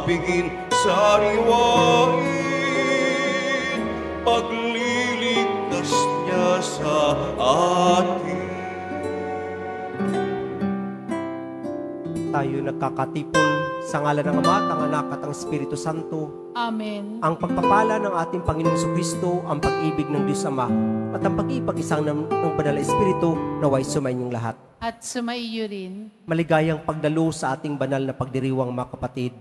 mabigin sariwain, pagliligtas niya sa atin. Tayo nagkakatipon sa ngalan ng Ama at ng Anak at ng Espiritu Santo. Amen. Ang pagpapala ng ating Panginoong Jesucristo, ang pag-ibig ng Diyos Ama, at ang pag-ibig-isang ng Banal na Espiritu naway sumainyong lahat. At sumaiyo rin. Maligayang pagdalo sa ating banal na pagdiriwang, mga kapatid.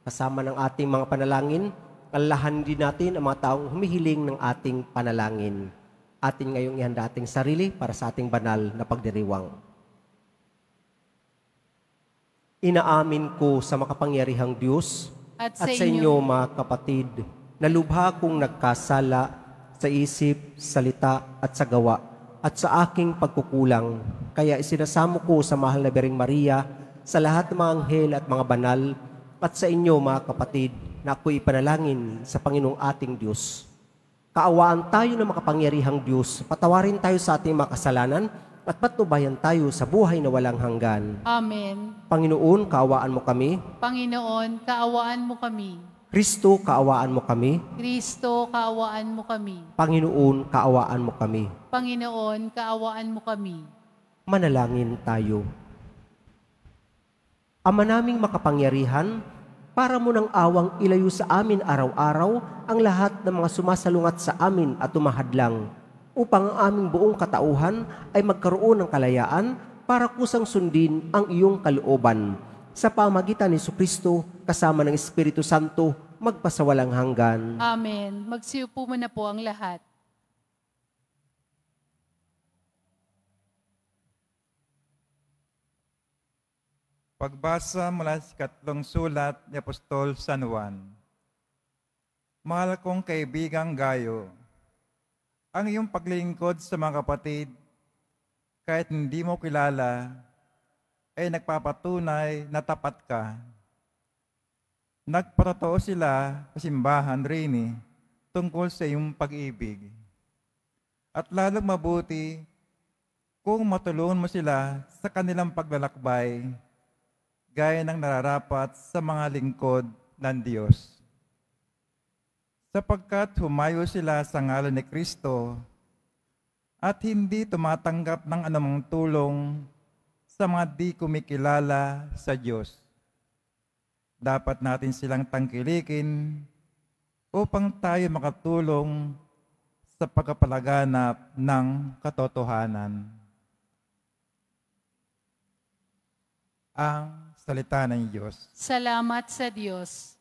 Kasama ng ating mga panalangin, alalahanin din natin ang mga taong humihiling ng ating panalangin. Atin ngayong ihanda ating sarili para sa ating banal na pagdiriwang. Inaamin ko sa makapangyarihang Diyos At at sa inyo, mga kapatid, na lubha kong nagkasala sa isip, salita at sa gawa at sa aking pagkukulang. Kaya isinasamo ko sa mahal na Birheng Maria, sa lahat ng mga anghel at mga banal, at sa inyo, mga kapatid, na ako'y ipanalangin sa Panginoong ating Diyos. Kaawaan tayo ng makapangyarihang Diyos, patawarin tayo sa ating mga kasalanan, at patnubayan tayo sa buhay na walang hanggan. Amen. Panginoon, kaawaan mo kami. Panginoon, kaawaan mo kami. Kristo, kaawaan mo kami. Kristo, kaawaan mo kami. Panginoon, kaawaan mo kami. Panginoon, kaawaan mo kami. Manalangin tayo. Ama naming makapangyarihan, para mo ng awang ilayo sa amin araw-araw ang lahat ng mga sumasalungat sa amin at tumahadlang, upang ang aming buong katauhan ay magkaroon ng kalayaan para kusang sundin ang iyong kalooban. Sa pamagitan ni Jesucristo, kasama ng Espiritu Santo, magpasawalang hanggan. Amen. Magsiupo mo na po ang lahat. Pagbasa mula sa ikatlong sulat ni Apostol San Juan. Mahal kong kaibigang Gayo, ang iyong paglingkod sa mga kapatid, kahit hindi mo kilala, ay nagpapatunay na tapat ka. Nagpatotoo sila sa simbahan rin tungkol sa iyong pag-ibig. At lalong mabuti kung matulungan mo sila sa kanilang paglalakbay, gaya ng nararapat sa mga lingkod ng Diyos. Sapagkat humayo sila sa ngalan ni Kristo at hindi tumatanggap ng anumang tulong sa mga di kumikilala sa Diyos. Dapat natin silang tangkilikin upang tayo makatulong sa pagkapalaganap ng katotohanan. Ang salita ng Diyos. Salamat sa Diyos.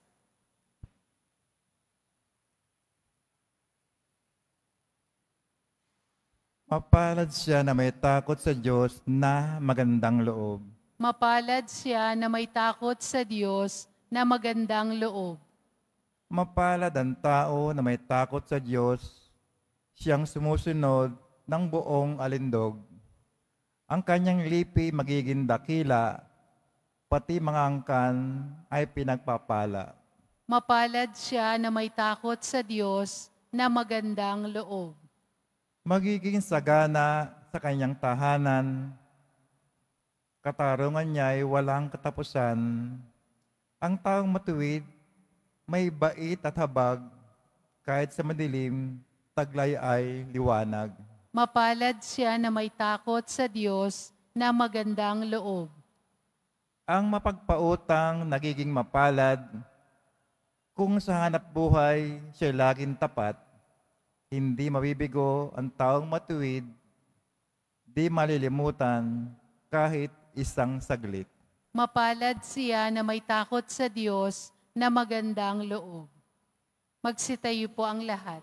Mapalad siya na may takot sa Diyos na magandang loob. Mapalad siya na may takot sa Diyos na magandang loob. Mapalad ang tao na may takot sa Diyos, siyang sumusunod ng buong alindog. Ang kanyang lipi magiging dakila, pati mga angkan ay pinagpapala. Mapalad siya na may takot sa Diyos na magandang loob. Magiging sagana sa kanyang tahanan, katarungan niya ay walang katapusan. Ang taong matuwid, may bait at habag, kahit sa madilim, taglay ay liwanag. Mapalad siya na may takot sa Diyos na magandang loob. Ang mapagpautang nagiging mapalad, kung sa hanap buhay siya'y laging tapat, hindi mabibigo ang taong matuwid, di malilimutan kahit isang saglit. Mapalad siya na may takot sa Diyos na magandang loob. Magsitayo po ang lahat.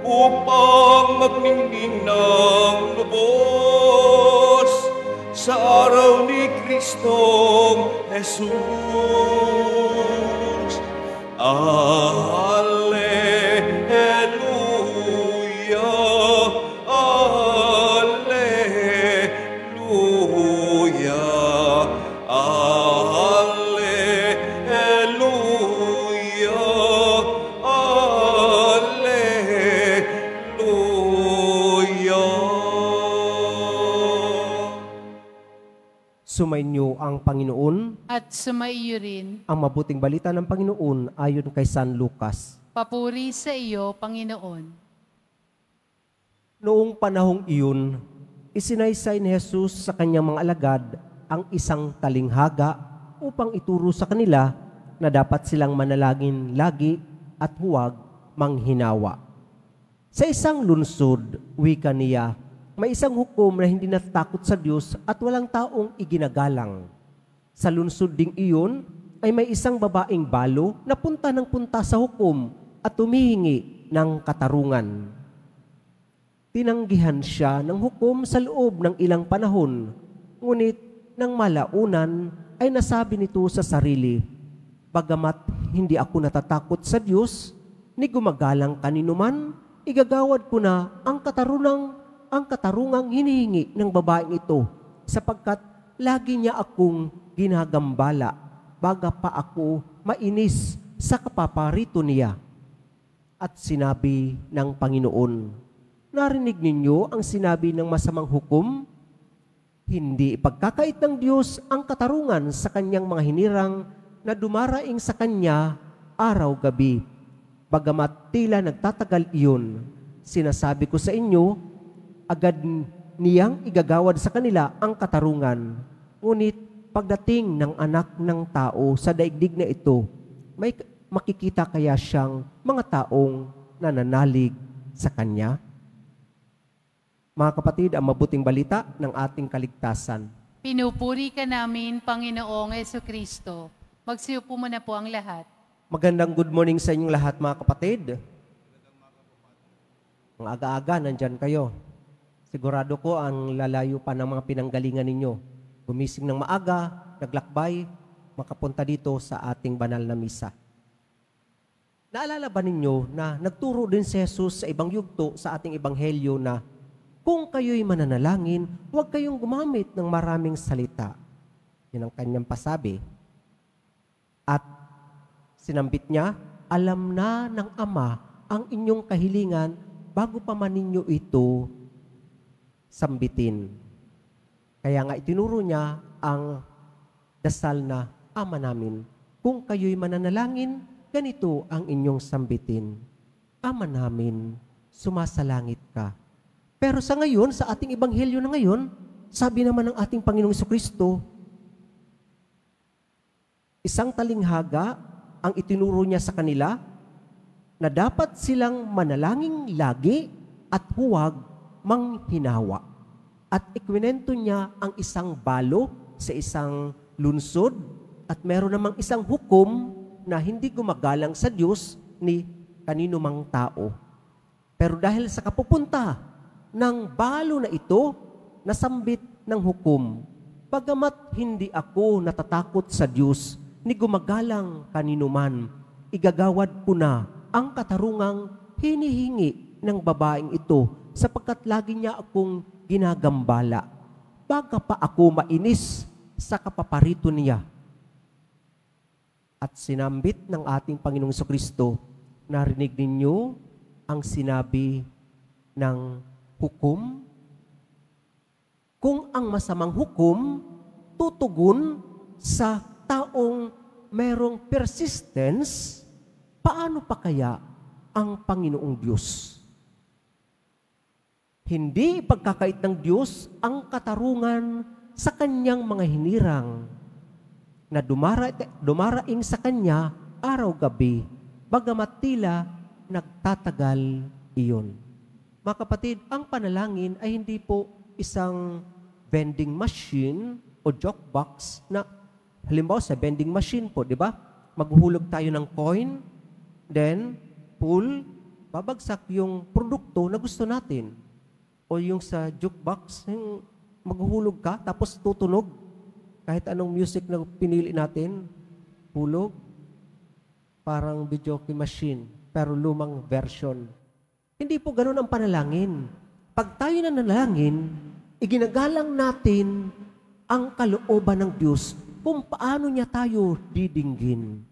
upang magmingming ng lubos. sa araw ni Kristong Jesus. Alleluia, Alleluia, Alleluia, Alleluia. Sumainyo ang Panginoon. At sumaiyo rin. Ang mabuting balita ng Panginoon ayon kay San Lucas. Papuri sa iyo, Panginoon. Noong panahong iyon, isinaysay ni Jesus sa kanyang mga alagad ang isang talinghaga upang ituro sa kanila na dapat silang manalangin lagi at huwag manghinawa. Sa isang lungsod, wika niya, may isang hukom na hindi natatakot sa Diyos at walang taong iginagalang. Sa lungsod ding iyon ay may isang babaeng balo na punta ng punta sa hukom at humihingi ng katarungan. Tinanggihan siya ng hukom sa loob ng ilang panahon, ngunit nang malaunan ay nasabi nito sa sarili, "Bagamat hindi ako natatakot sa Diyos, ni gumagalang kanino man, igagawad ko na ang katarungang hinihingi ng babaeng ito, sapagkat lagi niya akong ginagambala, baga pa ako mainis sa kapaparito niya." At sinabi ng Panginoon, "Narinig ninyo ang sinabi ng masamang hukom? Hindi ipagkakait ng Diyos ang katarungan sa kanyang mga hinirang na dumaraing sa kanya araw-gabi. Bagamat tila nagtatagal iyon, sinasabi ko sa inyo, agad niyang igagawad sa kanila ang katarungan. Ngunit pagdating ng anak ng tao sa daigdig na ito, may makikita kaya siyang mga taong nananalig sa kanya?" Mga kapatid, ang mabuting balita ng ating kaligtasan. Pinupuri ka namin, Panginoong Jesucristo. Magsiupo muna po ang lahat. Magandang good morning sa inyong lahat, mga kapatid. Ang aga-aga, nandyan kayo. Sigurado ko ang lalayo pa ng mga pinanggalingan ninyo. Gumising ng maaga, naglakbay, makapunta dito sa ating banal na misa. Naalala ba ninyo na nagturo din si Jesus sa ibang yugto sa ating ebanghelyo na kung kayo'y mananalangin, huwag kayong gumamit ng maraming salita. Yan ang kanyang pasabi. At sinambit niya, alam na ng Ama ang inyong kahilingan bago pa man ninyo ito sambitin. Kaya nga itinuro niya ang dasal na Ama namin. Kung kayo'y mananalangin, ganito ang inyong sambitin. Ama namin, sumasalangit ka. Pero sa ngayon, sa ating ebanghelyo na ngayon, sabi naman ng ating Panginoong Jesucristo, isang talinghaga ang itinuro niya sa kanila na dapat silang manalangin lagi at huwag manghinawa. At ikwinento niya ang isang balo sa isang lungsod at meron namang isang hukom na hindi gumagalang sa Diyos ni kanino mang tao. Pero dahil sa kapupunta ng balo na ito, nasambit ng hukom, bagamat hindi ako natatakot sa Diyos, ni gumagalang kanino man, igagawad ko na ang katarungang hinihingi ng babaeng ito, sapagkat lagi niya akong ginagambala. Baga pa ako mainis sa kapaparito niya. At sinambit ng ating Panginoong Jesucristo, narinig ninyo ang sinabi ng hukom? Kung ang masamang hukom tutugon sa taong merong persistence, paano pa kaya ang Panginoong Diyos? Hindi ipagkakait ng Diyos ang katarungan sa kanyang mga hinirang na dumaraing sa kanya araw-gabi, bagamat tila nagtatagal iyon. Mga kapatid, ang panalangin ay hindi po isang vending machine o joke box na halimbawa sa vending machine po, di ba? Maghuhulog tayo ng coin, then pull, babagsak yung produkto na gusto natin. O yung sa jukebox, yung maghuhulog ka, tapos tutunog. Kahit anong music na pinili natin, hulog. Parang video machine, pero lumang version. Hindi po ganun ang panalangin. Pag tayo nanalangin, iginagalang natin ang kalooban ng Diyos kung paano niya tayo didinggin.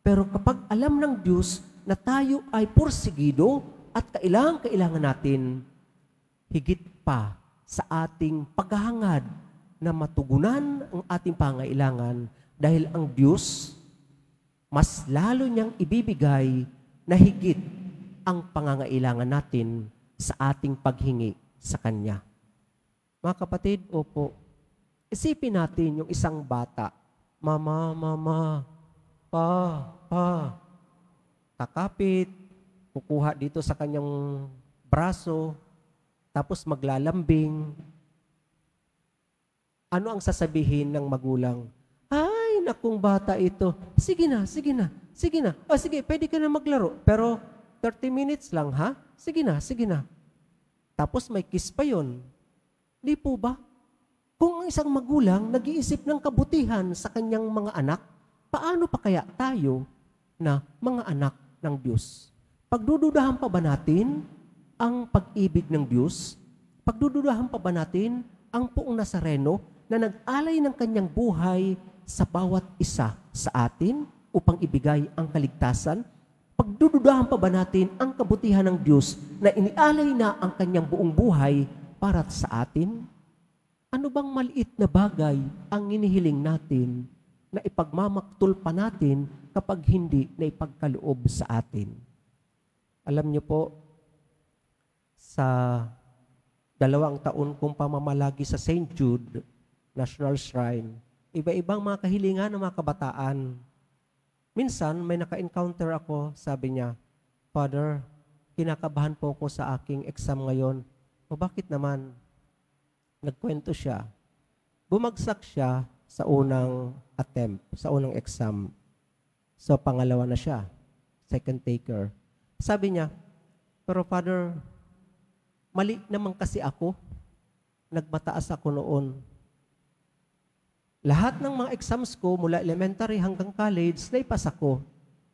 Pero kapag alam ng Diyos na tayo ay porsigido at kailangan natin, higit pa sa ating paghahangad na matugunan ang ating pangailangan dahil ang Diyos mas lalo niyang ibibigay na higit ang pangangailangan natin sa ating paghingi sa Kanya. Mga kapatid, opo, isipin natin yung isang bata, mama, pa, kakapit, kukuha dito sa kanyang braso, tapos maglalambing. Ano ang sasabihin ng magulang? Ay, nakong bata ito. Sige na. O sige, pwede ka na maglaro. Pero 30 minutes lang, ha? Sige na. Tapos may kiss pa yon. Di po ba? Kung ang isang magulang nag-iisip ng kabutihan sa kanyang mga anak, paano pa kaya tayo na mga anak ng Diyos? Pagdududahan pa ba natin ang pag-ibig ng Diyos? Pagdududahan pa ba natin ang Poong Nazareno na nag-alay ng kanyang buhay sa bawat isa sa atin upang ibigay ang kaligtasan? Pagdududahan pa ba natin ang kabutihan ng Diyos na inialay na ang kanyang buong buhay para sa atin? Ano bang maliit na bagay ang inihiling natin na ipagmamaktol pa natin kapag hindi na ipagkaloob sa atin? Alam niyo po, sa 2 taon kong pamamalagi sa St. Jude National Shrine, iba-ibang mga kahilingan ng mga kabataan. Minsan, may naka-encounter ako, sabi niya, Father, kinakabahan po ako sa aking exam ngayon. O bakit naman? Nagkwento siya. Bumagsak siya sa unang attempt, sa unang exam. So, pangalawa na siya. Second taker. Sabi niya, pero Father, mali naman kasi ako. Nagmataas ako noon. Lahat ng mga exams ko, mula elementary hanggang college, naipasa ko.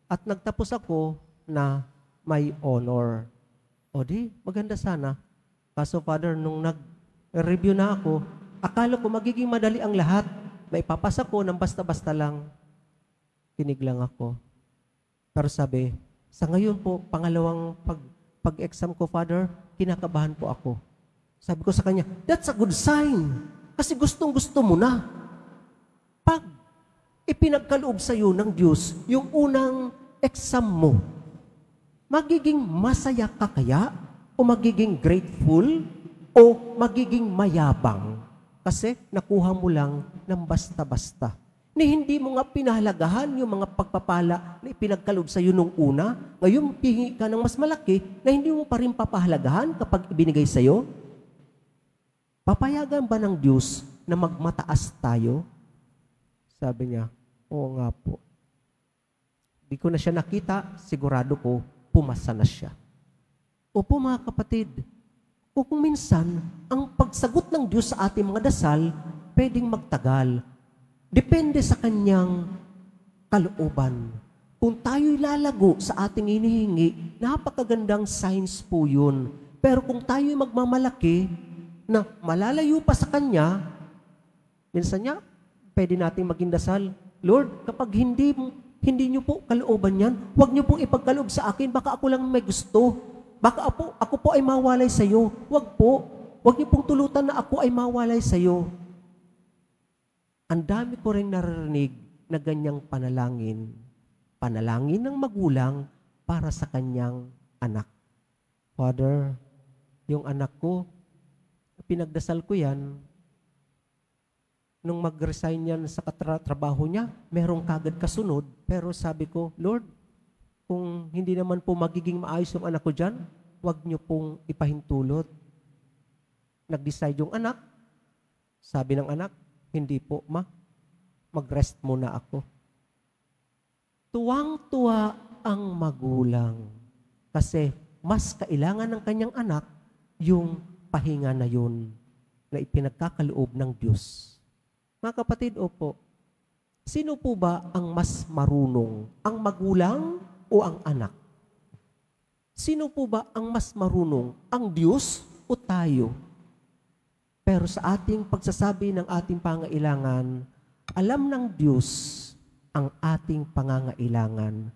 At nagtapos ako na may honor. O di, maganda sana. Kaso Father, nung nag-review na ako, akala ko magiging madali ang lahat. Maipapasa ko ng basta-basta lang. Kinig lang ako. Pero sabi, sa ngayon po, pangalawang pag-exam ko, Father, kinakabahan po ako. Sabi ko sa kanya, that's a good sign. Kasi gustong-gusto mo na. Pag ipinagkaloob sa iyo ng Diyos yung unang exam mo, magiging masaya ka kaya? O magiging grateful? O magiging mayabang? Kasi nakuha mo lang ng basta-basta. Ni hindi mo nga pinahalagahan yung mga pagpapala na ipinagkaloob sa iyo nung una, ngayon pihingi ka ng mas malaki na hindi mo pa rin papahalagahan kapag ibinigay sa iyo? Papayagan ba ng Diyos na magmataas tayo? Sabi niya, oo nga po. Di ko na siya nakita, sigurado ko, pumasa na siya. Opo mga kapatid, o kung minsan, ang pagsagot ng Diyos sa ating mga dasal, pwedeng magtagal. Depende sa kanyang kalooban. Kung tayo'y lalago sa ating inihingi, napakagandang signs po yun. Pero kung tayo'y magmamalaki, na malalayo pa sa kanya, minsan niya, pwede nating maging dasal, Lord, kapag hindi niyo po kalooban yan, huwag niyo pong ipagkaloob sa akin, baka ako lang may gusto. Baka ako po ay mawalay sa iyo. Huwag po. Huwag niyo pong tulutan na ako ay mawalay sa iyo. Ang dami ko rin naririnig na ganyang panalangin. Panalangin ng magulang para sa kanyang anak. Father, yung anak ko, pinagdasal ko yan, nung mag-resign yan sa trabaho niya, merong kagad kasunod, pero sabi ko, Lord, kung hindi naman po magiging maayos yung anak ko dyan, huwag niyo pong ipahintulot. Nag-decide yung anak, sabi ng anak, hindi po, ma, mag-rest muna ako. Tuwang-tuwa ang magulang kasi mas kailangan ng kanyang anak yung pahinga na yun. na ipinagkakaloob ng Diyos. Mga kapatid, opo, sino po ba ang mas marunong? Ang magulang o ang anak? Sino po ba ang mas marunong? Ang Diyos o tayo? Pero sa ating pagsasabi ng ating pangailangan, alam ng Diyos ang ating pangangailangan.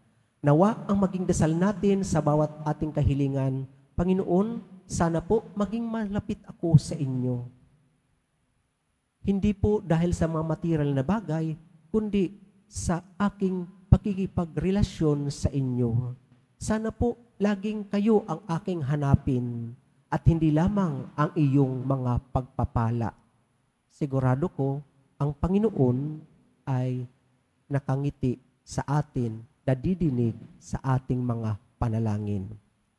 Nawa ang maging dasal natin sa bawat ating kahilingan, Panginoon, sana po maging malapit ako sa inyo. Hindi po dahil sa mga material na bagay, kundi sa aking pakikipagrelasyon sa inyo. Sana po laging kayo ang aking hanapin at hindi lamang ang iyong mga pagpapala. Sigurado ko, ang Panginoon ay nakangiti sa atin, nadidinig sa ating mga panalangin.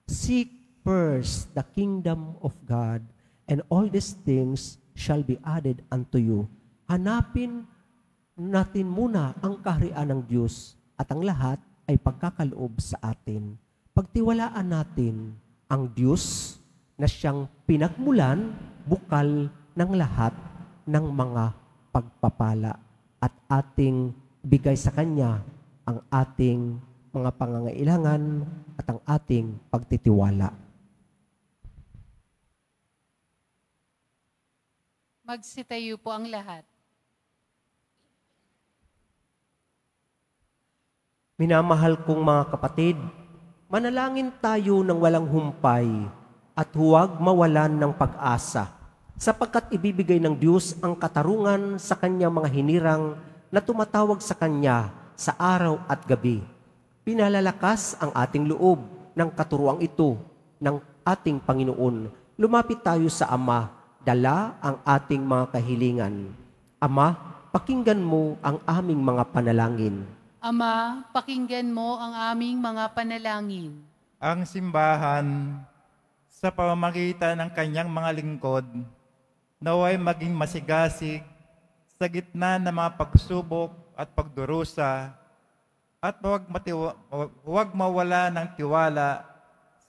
Seek first the kingdom of God, and all these things shall be added unto you. Hanapin natin muna ang kaharian ng Diyos at ang lahat ay pagkakaloob sa atin. Pagtiwalaan natin ang Diyos na siyang pinagmulan, bukal ng lahat ng mga pagpapala at ating bigay sa Kanya ang ating mga pangangailangan at ang ating pagtitiwala. Magsitayo po ang lahat. Minamahal kong mga kapatid, manalangin tayo ng walang humpay at huwag mawalan ng pag-asa, sapagkat ibibigay ng Diyos ang katarungan sa Kanyang mga hinirang na tumatawag sa Kanya sa araw at gabi. Pinalalakas ang ating loob ng katuruang ito ng ating Panginoon. Lumapit tayo sa Ama, dala ang ating mga kahilingan. Ama, pakinggan mo ang aming mga panalangin. Ama, pakinggan mo ang aming mga panalangin. Ang simbahan, sa pamamagitan ng kanyang mga lingkod, naway maging masigasig sa gitna ng mga pagsubok at pagdurusa, at huwag mawala ng tiwala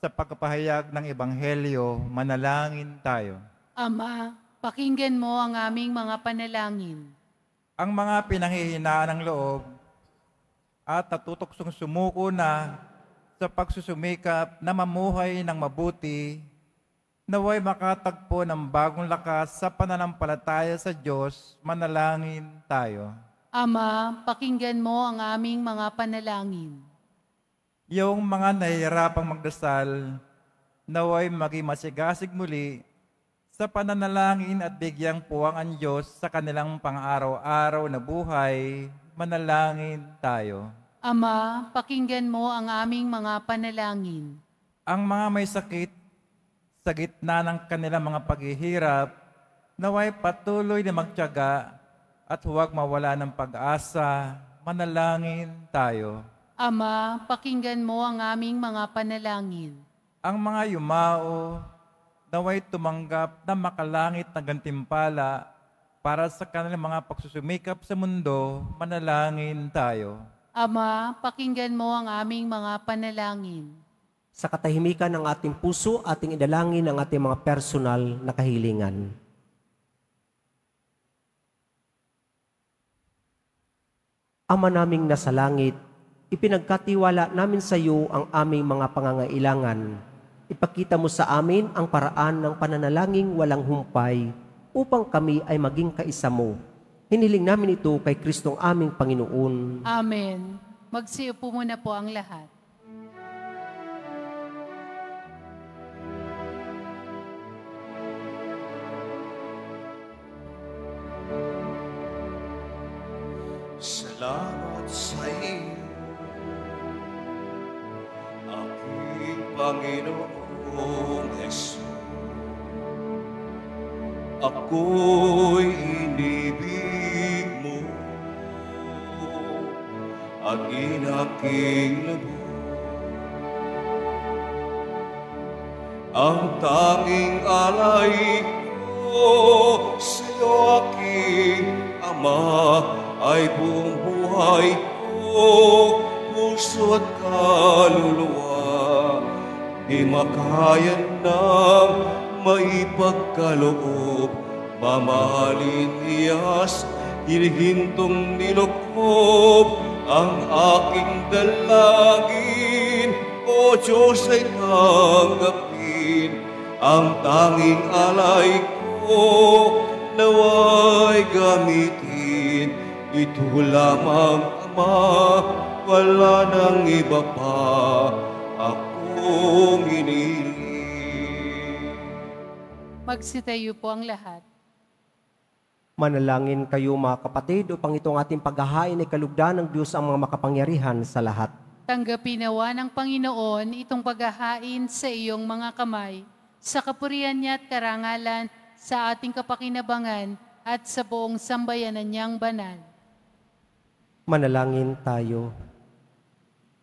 sa pagpapahayag ng Ebanghelyo. Manalangin tayo. Ama, pakinggan mo ang aming mga panalangin. Ang mga pinanghihinaan ng loob at natutuksong sumuko na sa pagsusumikap na mamuhay ng mabuti, naway makatagpo ng bagong lakas sa pananampalataya sa Diyos. Manalangin tayo. Ama, pakinggan mo ang aming mga panalangin. Yung mga nahihirapang magdasal, naway maging masigasig muli sa pananalangin at bigyang puwang ang Diyos sa kanilang pang-araw-araw na buhay. Manalangin tayo. Ama, pakinggan mo ang aming mga panalangin. Ang mga may sakit sa gitna ng kanilang mga paghihirap, naway patuloy na magtiyaga at huwag mawala ng pag-asa. Manalangin tayo. Ama, pakinggan mo ang aming mga panalangin. Ang mga yumao, naway tumanggap na makalangit na gantimpala para sa kanilang mga pagsusumikap sa mundo. Manalangin tayo. Ama, pakinggan mo ang aming mga panalangin. Sa katahimikan ng ating puso, ating idalangin ang ating mga personal na kahilingan. Ama naming nasa langit, ipinagkatiwala namin sa iyo ang aming mga pangangailangan. Ipakita mo sa amin ang paraan ng pananalangin walang humpay upang kami ay maging kaisa mo. Hiniling namin ito kay Kristong aming Panginoon. Amen. Magsiupo muna po ang lahat. Salamat sa iyo, aking Panginoong Hesus. Ako'y inibig mo at inaking lubos. Ang tanging alay ko sa iyo, aking Ama, ay buong buhay ko, puso at kaluluwa. Di makayan ng maipagkaloob mamahalin iyas, hinihintong nilukob ang aking dalangin. O Diyos ay tanggapin ang tanging alay ko, naway gamitin ito lamang, Ama, wala nang iba pa akong hiniling. Magsitayo po ang lahat. Manalangin kayo mga kapatid upang itong ating paghahain ay kalugdan ng Diyos ang mga makapangyarihan sa lahat. Tanggapin nawa ng Panginoon itong paghahain sa iyong mga kamay, sa kapurihan niya at karangalan, sa ating kapakinabangan at sa buong sambayanan niyang banal. Manalangin tayo.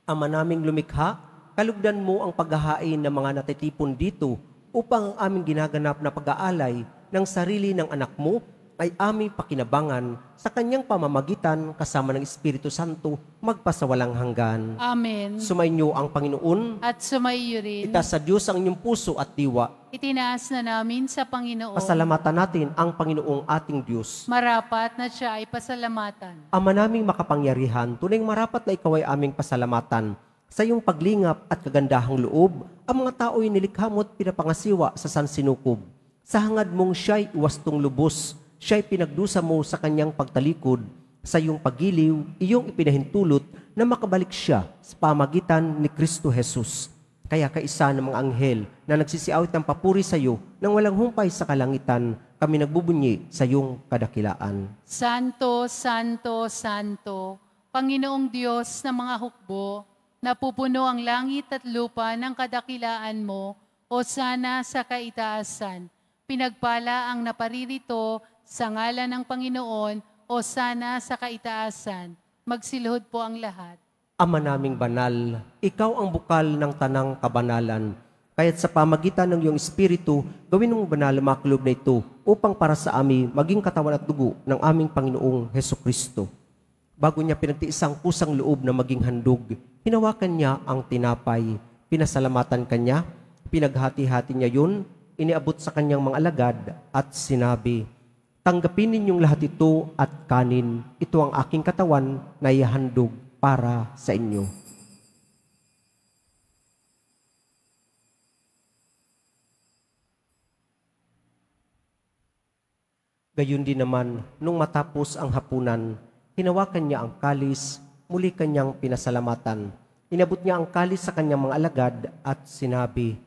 Ama naming lumikha, kalugdan mo ang paghahain ng mga natitipon dito upang ang aming ginaganap na pag-aalay ng sarili ng anak mo ay aming pakinabangan sa kanyang pamamagitan kasama ng Espiritu Santo magpasawalang hanggan. Amen. Sumainyo ang Panginoon. At sumaiyo rin. Itaas sa Diyos ang inyong puso at diwa. Itinaas na namin sa Panginoon. Pasalamatan natin ang Panginoong ating Diyos. Marapat na siya ay pasalamatan. Ama naming makapangyarihan, tunay marapat na ikaw ay aming pasalamatan. Sa iyong paglingap at kagandahang loob, ang mga tao'y nilikha mo at pinapangasiwa sa sansinukob. Sa hangad mong siya'y iwastong lubos, siya'y pinagdusa mo sa kanyang pagtalikod. Sa iyong pagiliw, iyong ipinahintulot na makabalik siya sa pamagitan ni Kristo Jesus. Kaya kaisa ng mga anghel na nagsisiawit ng papuri sa iyo nang walang humpay sa kalangitan, kami nagbubunyi sa iyong kadakilaan. Santo, Santo, Santo, Panginoong Diyos ng mga hukbo, napupuno ang langit at lupa ng kadakilaan mo, o sana sa kaitaasan. Pinagpala ang naparirito sa ngalan ng Panginoon, o sana sa kaitaasan. Magsilhod po ang lahat. Ama naming banal, ikaw ang bukal ng tanang kabanalan. Kaya't sa pamagitan ng iyong Espiritu, gawin mong banal ang mga kulob na ito upang para sa amin maging katawan at dugo ng aming Panginoong Hesukristo. Bago niya pinagtiis ang kusang loob na maging handog, hinawakan niya ang tinapay, pinasalamatan kanya, pinaghati-hati niya yun, iniabot sa kanyang mga alagad at sinabi, "Tanggapin ninyong lahat ito at kanin. Ito ang aking katawan na ihahandog para sa inyo." Gayun din naman, nung matapos ang hapunan, hinawakan niya ang kalis, muli kanyang pinasalamatan. Inabot niya ang kalis sa kanyang mga alagad at sinabi,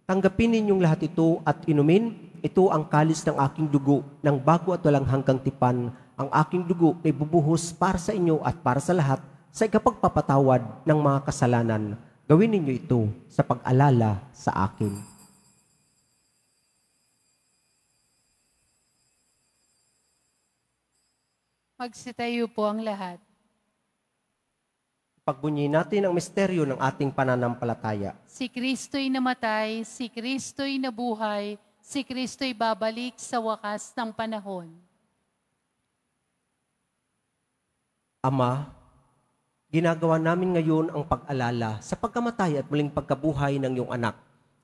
"Tanggapin ninyong lahat ito at inumin. Ito ang kalis ng aking dugo, ng bago at walang hanggang tipan. Ang aking dugo ay bubuhos para sa inyo at para sa lahat sa ikapagpapatawad ng mga kasalanan. Gawin ninyo ito sa pag-alala sa akin." Magsitayo po ang lahat. Pagbunyi natin ang misteryo ng ating pananampalataya. Si Kristo'y namatay, si Kristo'y nabuhay, si Kristo'y babalik sa wakas ng panahon. Ama, ginagawa namin ngayon ang pag-alala sa pagkamatay at muling pagkabuhay ng iyong anak.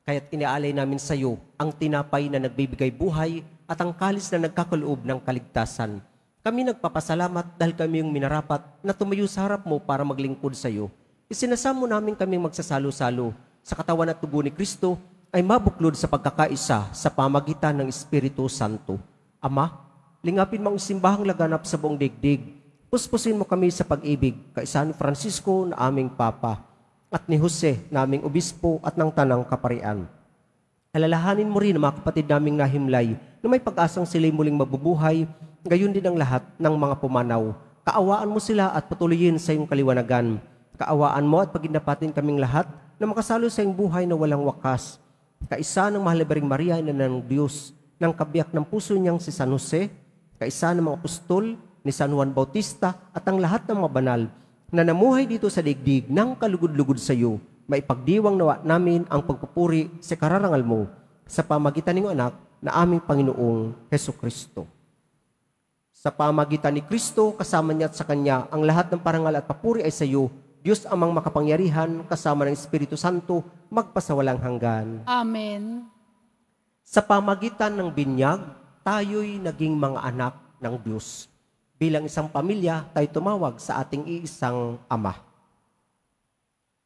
Kaya't iniaalay namin sa iyo ang tinapay na nagbibigay buhay at ang kalis na nagkakaloob ng kaligtasan. Kami nagpapasalamat dahil kami yung minarapat na tumayo sa harap mo para maglingkod sa iyo. Isinasamo namin kaming magsasalo-salo sa katawan at tubo ni Kristo ay mabuklod sa pagkakaisa sa pamagitan ng Espiritu Santo. Ama, lingapin mo ang simbahang laganap sa buong digdig. Puspusin mo kami sa pag-ibig, kaisa ni Francisco na aming Papa, at ni Jose na aming Obispo at ng Tanang Kaparian. Alalahanin mo rin ang mga kapatid naming nahimlay na may pag-asang sila'y muling mabubuhay, gayon din ang lahat ng mga pumanaw. Kaawaan mo sila at patuloyin sa iyong kaliwanagan. Kaawaan mo at pagindapatin kaming lahat na makasalo sa iyong buhay na walang wakas. Kaisa ng Mahal na Birheng Maria na ng Diyos, ng kabiyak ng puso niyang si San Jose, kaisa ng mga apostol, ni San Juan Bautista at ang lahat ng mga banal na namuhay dito sa digdig ng kalugod-lugod sa iyo, maipagdiwang nawa namin ang pagpupuri sa kararangal mo sa pamagitan ng anak na aming Panginoong Hesukristo. Sa pamagitan ni Kristo, kasama niya at sa Kanya, ang lahat ng parangal at papuri ay sa iyo, Diyos amang makapangyarihan, kasama ng Espiritu Santo, magpasawalang hanggan. Amen. Sa pamagitan ng binyag, tayo'y naging mga anak ng Diyos. Bilang isang pamilya, tayo tumawag sa ating iisang Ama.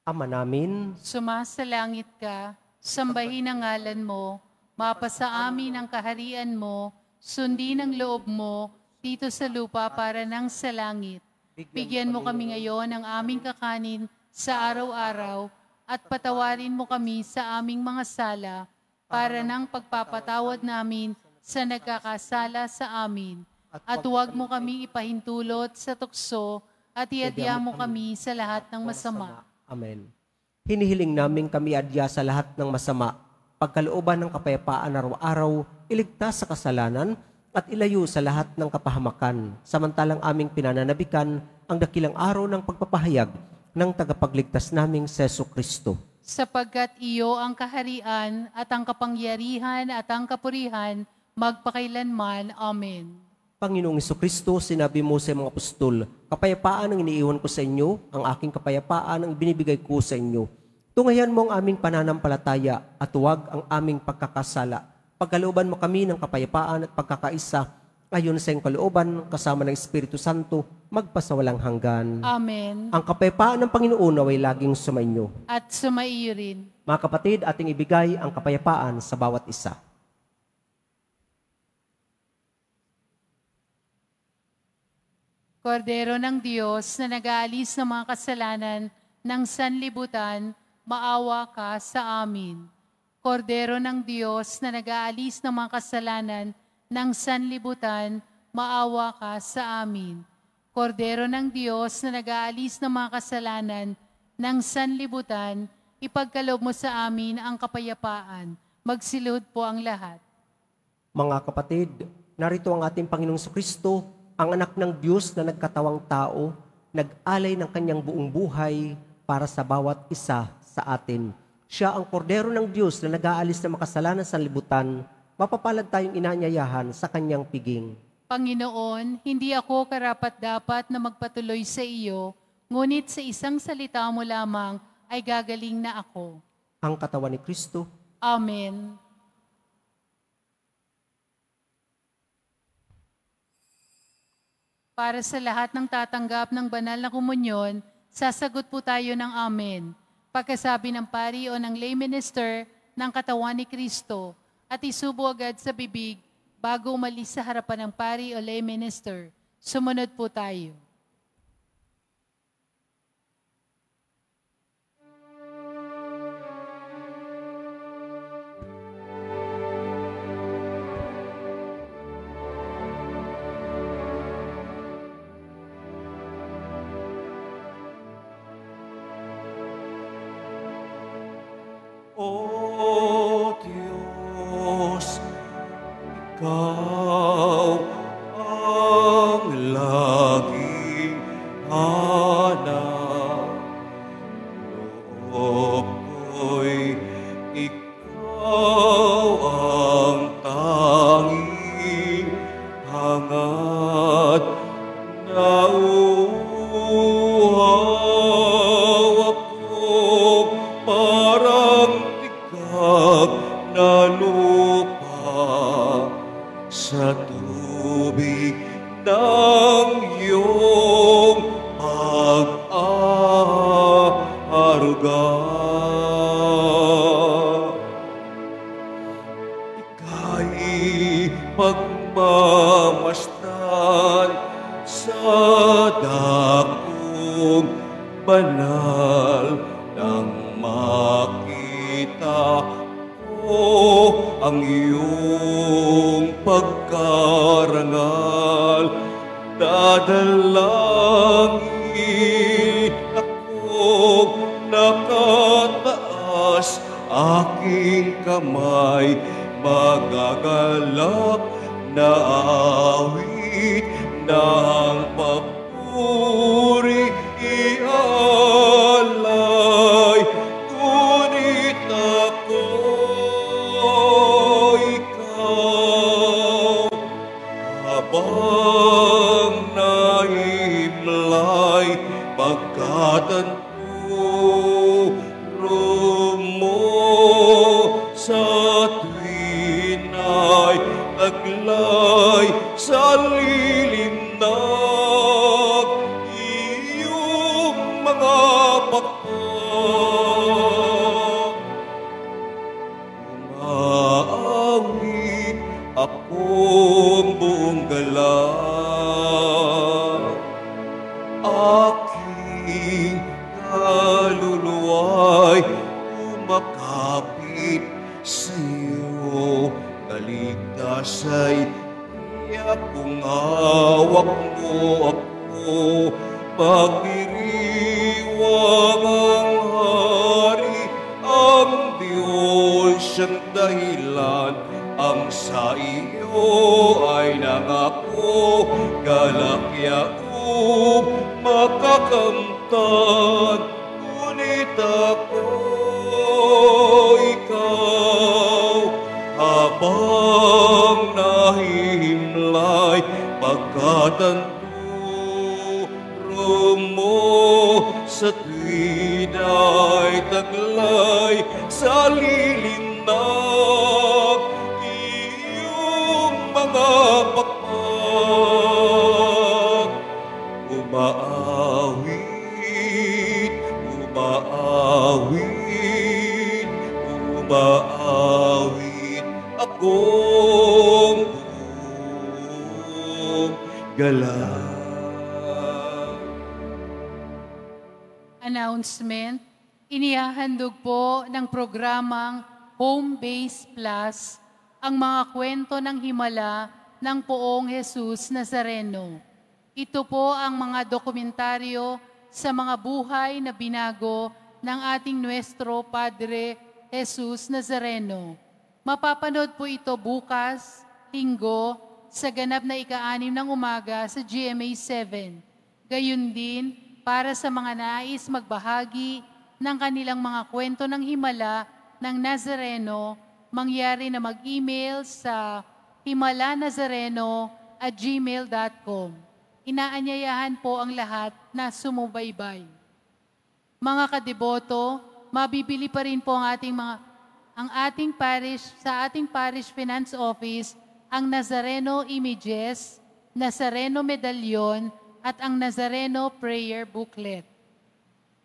Ama namin, Sumasalangit ka, sambahin ang ngalan mo, mapasa amin ang kaharian mo, sundin ang loob mo, dito sa lupa para nang sa langit. Bigyan mo kami ngayon ng aming kakanin sa araw-araw, at patawarin mo kami sa aming mga sala, para nang pagpapatawad namin sa nagkakasala sa amin. At huwag mo kami ipahintulot sa tukso, at iadya mo kami sa lahat ng masama. Amen. Hinihiling namin kami adya sa lahat ng masama, pagkalooban ng kapayapaan araw-araw, iligtas sa kasalanan, at ilayo sa lahat ng kapahamakan, samantalang aming pinananabikan ang dakilang araw ng pagpapahayag ng tagapagligtas naming Seso Kristo. Sapagkat iyo ang kaharian at ang kapangyarihan at ang kapurihan magpakailanman. Amen. Panginoong Kristo, sinabi mo sa mga apostol, kapayapaan ang iniiwan ko sa inyo, ang aking kapayapaan ang binibigay ko sa inyo. Tungayan mo ang aming pananampalataya at huwag ang aming pagkakasala. Pagkalooban mo kami ng kapayapaan at pagkakaisa, ayon sa iyong kalooban, kasama ng Espiritu Santo, magpasawalang hanggan. Amen. Ang kapayapaan ng Panginoon naway laging sumainyo. At sumaiyo rin. Mga kapatid, ating ibigay ang kapayapaan sa bawat isa. Kordero ng Diyos na nag-aalis ng mga kasalanan ng sanlibutan, maawa ka sa amin. Kordero ng Diyos na nag-aalis ng mga kasalanan ng sanlibutan, maawa ka sa amin. Kordero ng Diyos na nag-aalis ng mga kasalanan ng sanlibutan, ipagkaloob mo sa amin ang kapayapaan. Magsilud po ang lahat. Mga kapatid, narito ang ating Panginoong Kristo, ang anak ng Diyos na nagkatawang tao, nag-alay ng kanyang buong buhay para sa bawat isa sa atin. Siya ang kordero ng Diyos na nag-aalis ng makasalanan sa libutan, mapapalad tayong inaanyayahan sa kanyang piging. Panginoon, hindi ako karapat-dapat na magpatuloy sa iyo, ngunit sa isang salita mo lamang ay gagaling na ako. Ang katawan ni Kristo. Amen. Para sa lahat ng tatanggap ng banal na komunyon, sasagot po tayo ng Amen. Pagkasabi ng pari o ng lay minister ng katawan ni Kristo, at isubo agad sa bibig bago umalis sa harapan ng pari o lay minister. Sumunod po tayo. O Diyos, Ikaw ang laging hanap. Loob ko'y Ikaw ang tanging hangad na uhaw ako parang tigab na lupa sa tubig ng iyong pag-aaruga. Ika'y pagmamasdan sa dakong banal nang makita ko ang iyong pagkarangal. Dadalangin akong nakataas, aking kamay magagalak na awit ng papuri ialay. Ngunit ako, ikaw, habang nahimlay, pagkatanturo mo sa tuwin ay kadakilaay sa lilimnag, iyong mga pakpak. Umaawit akong buong galak, aking kaluluwa'y umakapit sa iyo. Kaligtas ay tiyak kung hawak mo ako, pagdiriwang ang hari, ang Diyos siyang dahilan, ang sa iyo ay nangako, galak yaong makakamtan, ngunit ako ikaw, habang nahihimlay, pagkat ang turo mo sa tuwid ay taglay sa lilimnag, iyong mga pakpak. Umaawit, umaawit, umaawit akong buong galak. Announcement, inihahandog po ng programang Home Base Plus ang mga kwento ng himala ng Poong Jesus Nazareno. Ito po ang mga dokumentaryo sa mga buhay na binago ng ating Nuestro Padre Jesus Nazareno. Mapapanood po ito bukas, Linggo, sa ganap na ika-6 ng umaga sa GMA 7. Gayun din, para sa mga nais magbahagi ng kanilang mga kwento ng himala ng Nazareno, mangyari na mag-email sa himalanazareno@gmail.com. Inaanyayahan po ang lahat na sumubaybay. Mga kadeboto, mabibili pa rin po ang ating parish sa ating parish finance office ang Nazareno Images, Nazareno Medallion at ang Nazareno Prayer Booklet.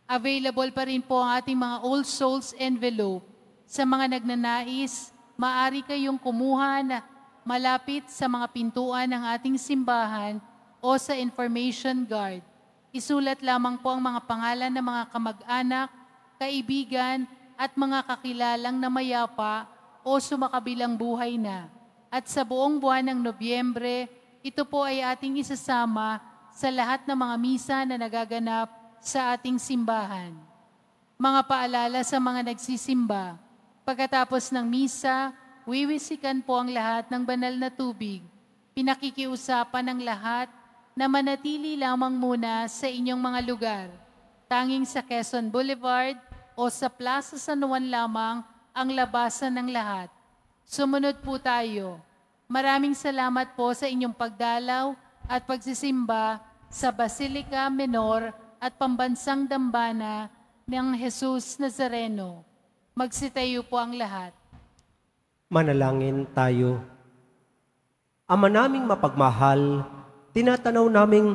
Available pa rin po ang ating mga All Souls envelope. Sa mga nagnanais, maaari kayong kumuha na malapit sa mga pintuan ng ating simbahan o sa information guard. Isulat lamang po ang mga pangalan ng mga kamag-anak, kaibigan at mga kakilalang na mayapa o sumakabilang buhay na. At sa buong buwan ng Nobyembre, ito po ay ating isasama sa lahat ng mga misa na nagaganap sa ating simbahan. Mga paalala sa mga nagsisimba. Pagkatapos ng misa, wiwisikan po ang lahat ng banal na tubig. Pinakikiusapan ng lahat na manatili lamang muna sa inyong mga lugar. Tanging sa Quezon Boulevard o sa Plaza San Juan lamang ang labasan ng lahat. Sumunod po tayo. Maraming salamat po sa inyong pagdalaw at pagsisimba sa Basilica Menor at Pambansang Dambana ng Jesus Nazareno. Magsitayo po ang lahat. Manalangin tayo. Ama naming mapagmahal, tinatanaw naming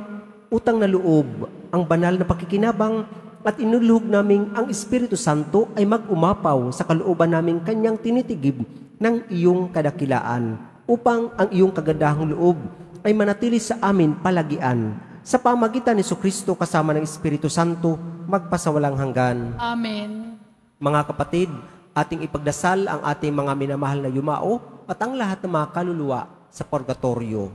utang na loob ang banal na pakikinabang at inuluhog naming ang Espiritu Santo ay mag-umapaw sa kalooban naming kanyang tinitigib ng iyong kadakilaan upang ang iyong kagandahang loob ay manatili sa amin palagian sa pamagitan ni Jesucristo kasama ng Espiritu Santo magpasawalang hanggan. Amen. Mga kapatid, ating ipagdasal ang ating mga minamahal na yumao at ang lahat ng mga kaluluwa sa purgatorio.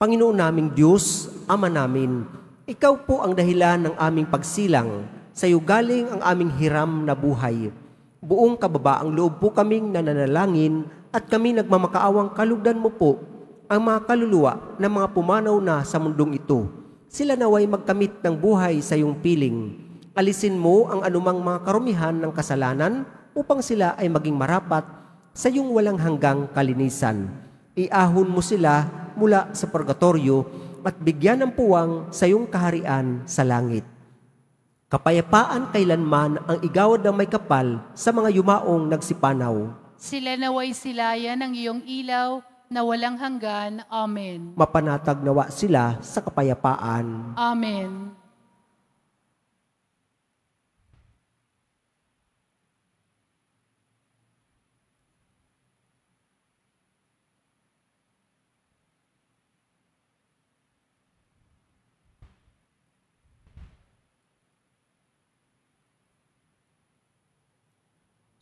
Panginoon naming Diyos, Ama namin, Ikaw po ang dahilan ng aming pagsilang, sa iyo galing ang aming hiram na buhay. Buong kababaang loob po kaming nananalangin at kami nagmamakaawang kalugdan mo po ang mga kaluluwa ng mga pumanaw na sa mundong ito. Sila naway magkamit ng buhay sa iyong piling. Alisin mo ang anumang mga karumihan ng kasalanan upang sila ay maging marapat sa iyong walang hanggang kalinisan. Iahon mo sila mula sa purgatorio at bigyan ng puwang sa iyong kaharian sa langit. Kapayapaan kailanman ang igawad ng may kapal sa mga yumaong nagsipanaw. Sila naway silayan ng iyong ilaw na walang hanggan. Amen. Mapanatag nawa sila sa kapayapaan. Amen.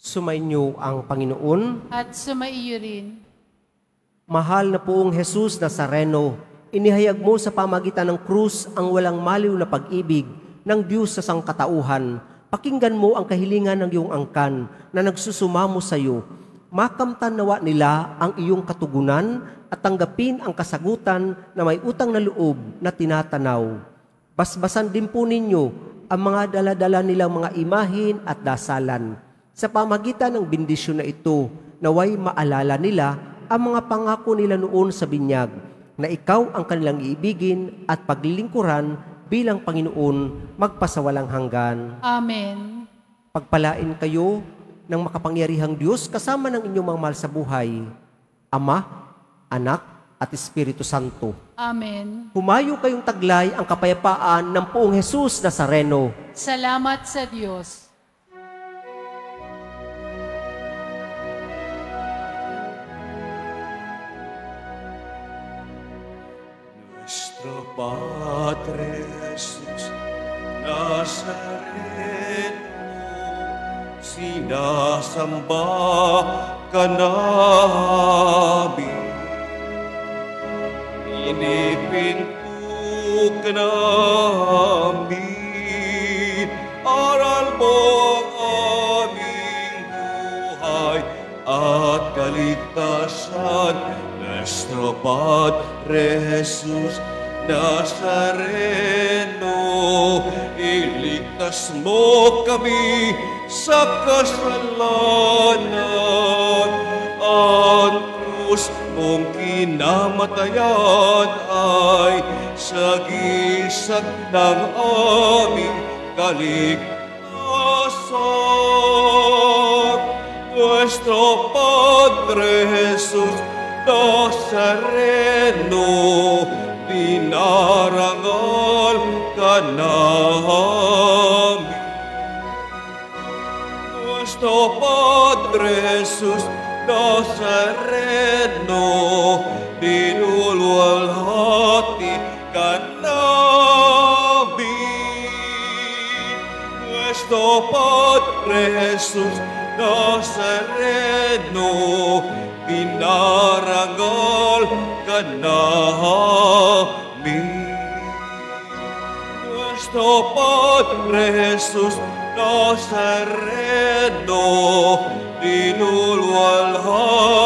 Sumainyo ang Panginoon. At sumaiyo rin. Mahal na poong Jesus Nazareno, inihayag mo sa pamagitan ng krus ang walang maliw na pag-ibig ng Diyos sa sangkatauhan. Pakinggan mo ang kahilingan ng iyong angkan na nagsusumamo sa iyo. Makamtan nawa nila ang iyong katugunan at tanggapin ang kasagutan na may utang na loob na tinatanaw. Basbasan din po ninyo ang mga daladala nilang mga imahin at dasalan. Sa pamagitan ng bendisyon na ito, naway maalala nila ang mga pangako nila noon sa binyag, na ikaw ang kanilang iibigin at paglilingkuran bilang Panginoon magpasawalang hanggan. Amen. Pagpalain kayo ng makapangyarihang Diyos kasama ng inyong mga mahal sa buhay, Ama, Anak, at Espiritu Santo. Amen. Humayo kayong taglay ang kapayapaan ng poong Jesus Nazareno. Salamat sa Diyos. Nuestro Padre Jesús Nazareno, sinasamba ka namin. Inipinto ka namin, aral mo ang aming buhay at kaligtasan. Nuestro Padre Jesús Nazareno, iligtas mo kami sa kasalanan. Ang krus mong kinamatayan ay sagisag ng aming kaligtasan. Nuestro Padre Jesús Nazareno, dinarangal ka namin. Nuestro Padre Jesús Nazareno, dinulwalhati ka namin. Nuestro Padre Jesús Nazareno, dinarangal ka namin. Nuestro Padre Jesús Nazareno, dinulwalhati